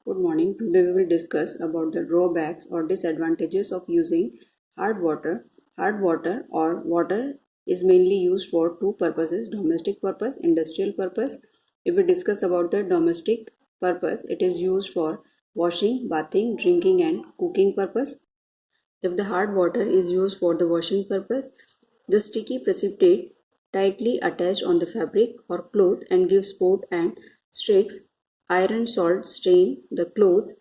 Good morning. Today we will discuss about the drawbacks or disadvantages of using hard water. Hard water or water is mainly used for two purposes: domestic purpose, industrial purpose. If we discuss about the domestic purpose, it is used for washing, bathing, drinking and cooking purpose. If the hard water is used for the washing purpose, the sticky precipitate tightly attached on the fabric or cloth and gives spot and streaks. Iron salt stain the clothes.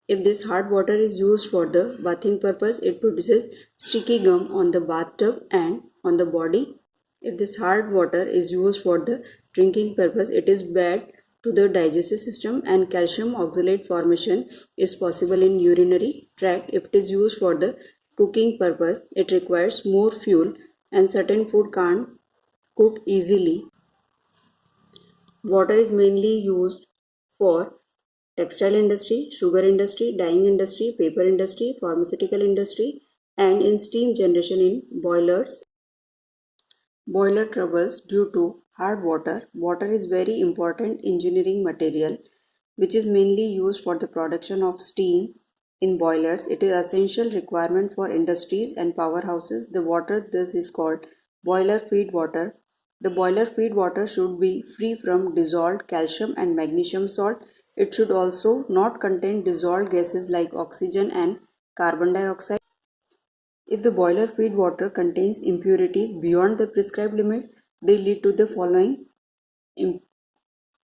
If this hard water is used for the bathing purpose, it produces sticky gum on the bathtub and on the body. If this hard water is used for the drinking purpose, it is bad to the digestive system and calcium oxalate formation is possible in urinary tract. If it is used for the cooking purpose, it requires more fuel and certain food can't cook easily. Water is mainly used for textile industry, sugar industry, dyeing industry, paper industry, pharmaceutical industry, and in steam generation in boilers. Boiler troubles due to hard water. Water is very important engineering material which is mainly used for the production of steam in boilers. It is essential requirement for industries and powerhouses. The water this is called boiler feed water. The boiler feed water should be free from dissolved calcium and magnesium salt. It should also not contain dissolved gases like oxygen and carbon dioxide. If the boiler feed water contains impurities beyond the prescribed limit, they lead to the following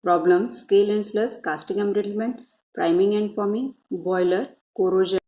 problems: scale and slush, casting embrittlement, priming and foaming, boiler corrosion.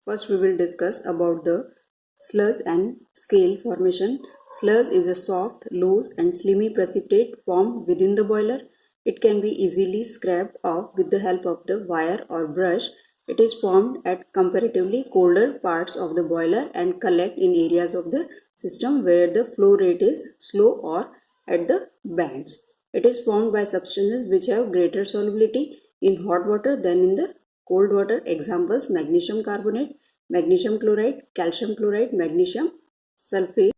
First we will discuss about the slush and scale formation. Slush is a soft, loose and slimy precipitate formed within the boiler. It can be easily scraped off with the help of the wire or brush. It is formed at comparatively colder parts of the boiler and collect in areas of the system where the flow rate is slow or at the bands. It is formed by substances which have greater solubility in hot water than in the cold water. Examples: magnesium carbonate, magnesium chloride, calcium chloride, magnesium sulfate.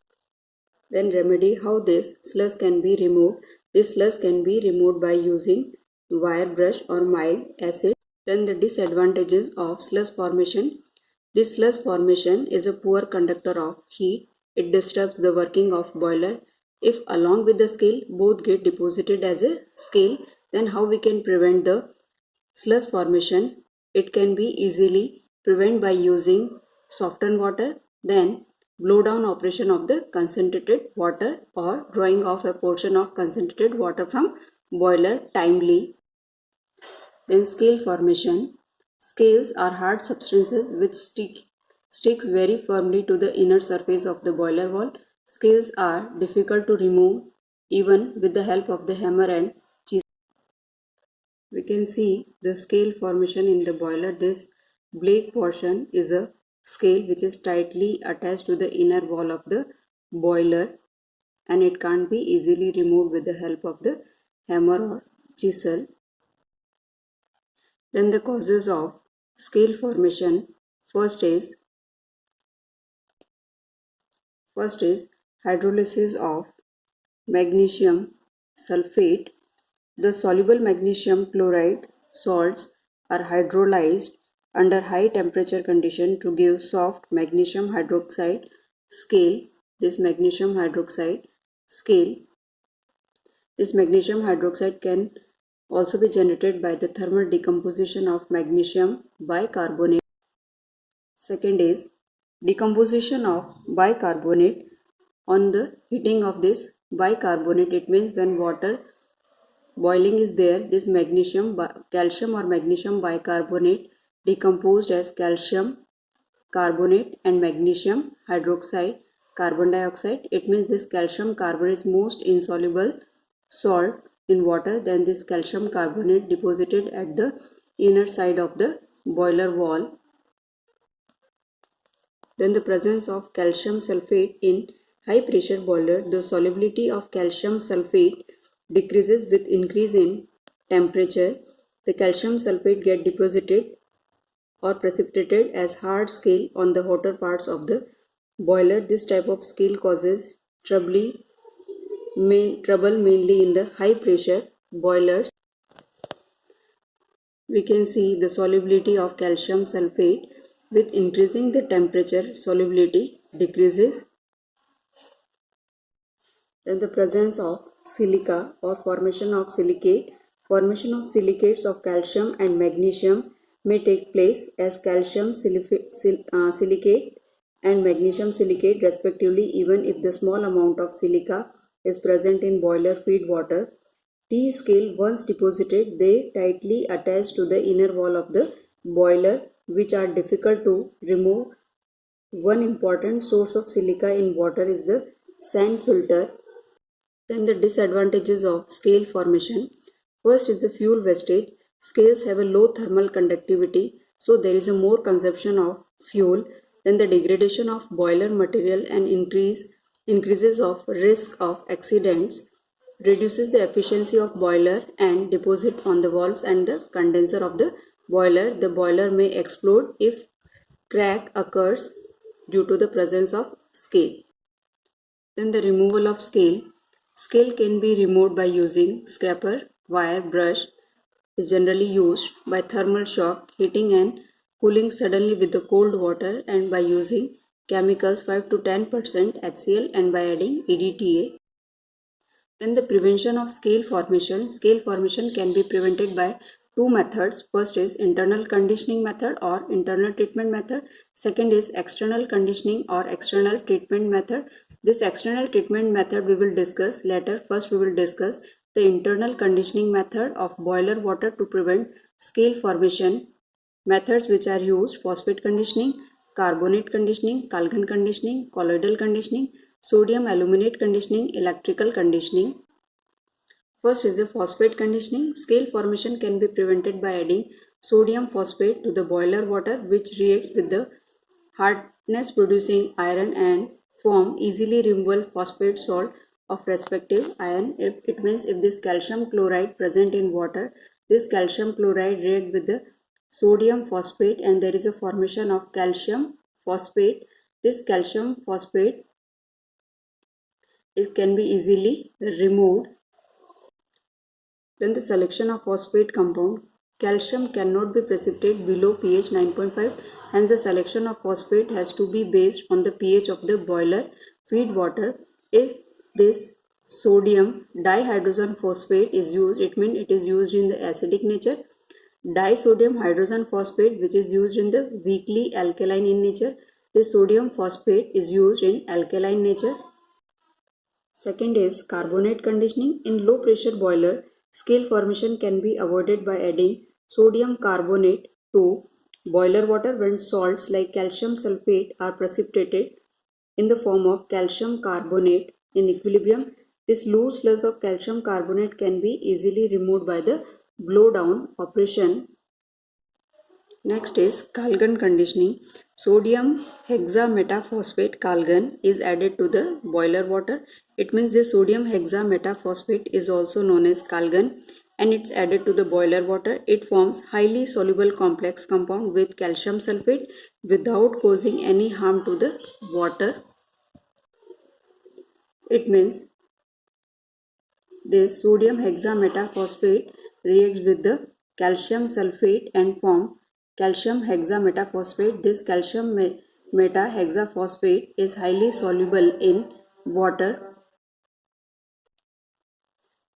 Then remedy: how this slush can be removed. This slush can be removed by using wire brush or mild acid. Then the disadvantages of slush formation. This slush formation is a poor conductor of heat. It disturbs the working of boiler. If along with the scale both get deposited as a scale, then how we can prevent the slush formation? It can be easily prevented by using softened water, then blow down operation of the concentrated water or drawing off a portion of concentrated water from boiler timely. Then scale formation. Scales are hard substances which sticks very firmly to the inner surface of the boiler wall. Scales are difficult to remove even with the help of the hammer and chisel. We can see the scale formation in the boiler. This black portion is a scale which is tightly attached to the inner wall of the boiler and it can't be easily removed with the help of the hammer or chisel. Then the causes of scale formation. First is hydrolysis of magnesium sulfate. The soluble magnesium chloride salts are hydrolyzed under high temperature condition to give soft magnesium hydroxide scale. This magnesium hydroxide can also be generated by the thermal decomposition of magnesium bicarbonate. Second is decomposition of bicarbonate. On the heating of this bicarbonate, it means when water boiling is there, this calcium or magnesium bicarbonate decomposed as calcium carbonate and magnesium hydroxide carbon dioxide. It means this calcium carbonate is most insoluble salt in water. Then this calcium carbonate deposited at the inner side of the boiler wall. Then the presence of calcium sulfate in high pressure boiler. The solubility of calcium sulfate decreases with increase in temperature. The calcium sulfate get deposited or precipitated as hard scale on the hotter parts of the boiler. This type of scale causes trouble mainly in the high pressure boilers. we can see the solubility of calcium sulfate. With increasing the temperature, solubility decreases. Then the presence of silica or formation of silicate. Formation of silicates of calcium and magnesium may take place as calcium silicate and magnesium silicate respectively, even if the small amount of silica is present in boiler feed water. T-scale once deposited, they tightly attach to the inner wall of the boiler, which are difficult to remove. One important source of silica in water is the sand filter. Then the disadvantages of scale formation. First is the fuel wastage. Scales have a low thermal conductivity, so there is a more consumption of fuel. Then the degradation of boiler material and increases of risk of accidents, reduces the efficiency of boiler and deposit on the valves and the condenser of the boiler. The boiler may explode if crack occurs due to the presence of scale. Then the removal of scale. Scale can be removed by using scraper, wire, brush is generally used by thermal shock, heating and cooling suddenly with the cold water, and by using chemicals 5 to 10% HCl and by adding EDTA. Then the prevention of scale formation. Scale formation can be prevented by two methods. First is internal conditioning method or internal treatment method. Second is external conditioning or external treatment method. This external treatment method we will discuss later. First we will discuss the internal conditioning method of boiler water to prevent scale formation. Methods which are used: phosphate conditioning, carbonate conditioning, Kalgan conditioning, colloidal conditioning, sodium aluminate conditioning, electrical conditioning. First is the phosphate conditioning. Scale formation can be prevented by adding sodium phosphate to the boiler water, which reacts with the hardness producing iron and form easily removable phosphate salt of respective iron. It means if this calcium chloride present in water, this calcium chloride react with the sodium phosphate and there is a formation of calcium phosphate. This calcium phosphate, it can be easily removed. Then the selection of phosphate compound. Calcium cannot be precipitated below pH 9.5, hence the selection of phosphate has to be based on the pH of the boiler feed water. If this sodium dihydrogen phosphate is used, it means it is used in the acidic nature. Disodium hydrogen phosphate, which is used in the weakly alkaline in nature. This sodium phosphate is used in alkaline nature. Second is carbonate conditioning. In low pressure boiler, scale formation can be avoided by adding sodium carbonate to boiler water when salts like calcium sulfate are precipitated in the form of calcium carbonate in equilibrium. This loose sludge of calcium carbonate can be easily removed by the blowdown operation. Next is Kalgan conditioning. Sodium hexametaphosphate Kalgan is added to the boiler water. It means the sodium hexametaphosphate is also known as Kalgan and it's added to the boiler water. It forms highly soluble complex compound with calcium sulfate without causing any harm to the water. It means this sodium hexametaphosphate reacts with the calcium sulfate and form calcium hexametaphosphate. This calcium metahexaphosphate is highly soluble in water.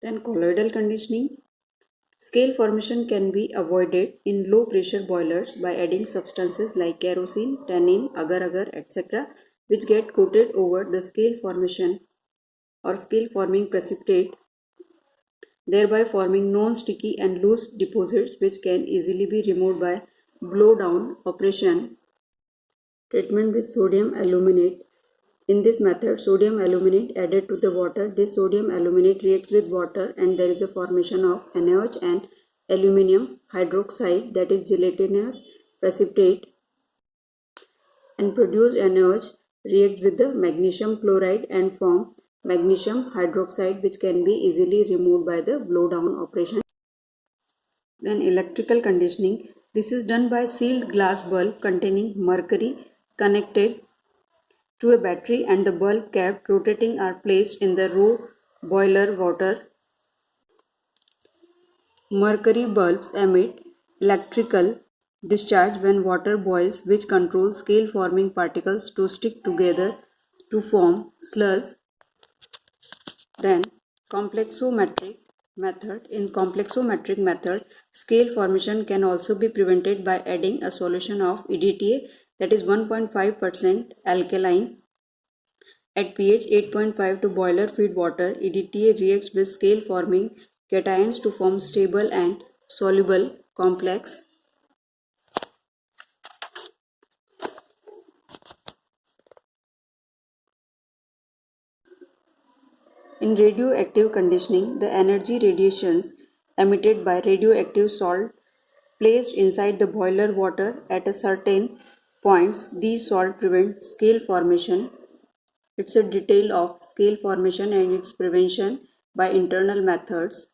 Then colloidal conditioning. Scale formation can be avoided in low pressure boilers by adding substances like kerosene, tannin, agar-agar, etc., which get coated over the scale formation or scale forming precipitate, thereby forming non-sticky and loose deposits which can easily be removed by blowdown operation. Treatment with sodium aluminate. In this method, sodium aluminate added to the water. This sodium aluminate reacts with water and there is a formation of NaOH and aluminum hydroxide, that is gelatinous precipitate, and produce NaOH reacts with the magnesium chloride and form magnesium hydroxide, which can be easily removed by the blowdown operation. Then electrical conditioning. This is done by sealed glass bulb containing mercury connected to a battery and the bulb kept rotating are placed in the raw boiler water. Mercury bulbs emit electrical discharge when water boils, which controls scale forming particles to stick together to form sludge. Then complexometric method. In complexometric method, scale formation can also be prevented by adding a solution of EDTA, that is 1.5% alkaline at pH 8.5 to boiler feed water. EDTA reacts with scale forming cations to form stable and soluble complex. In radioactive conditioning, the energy radiations emitted by radioactive salt placed inside the boiler water at a certain points, these salt prevent scale formation. It's a detail of scale formation and its prevention by internal methods.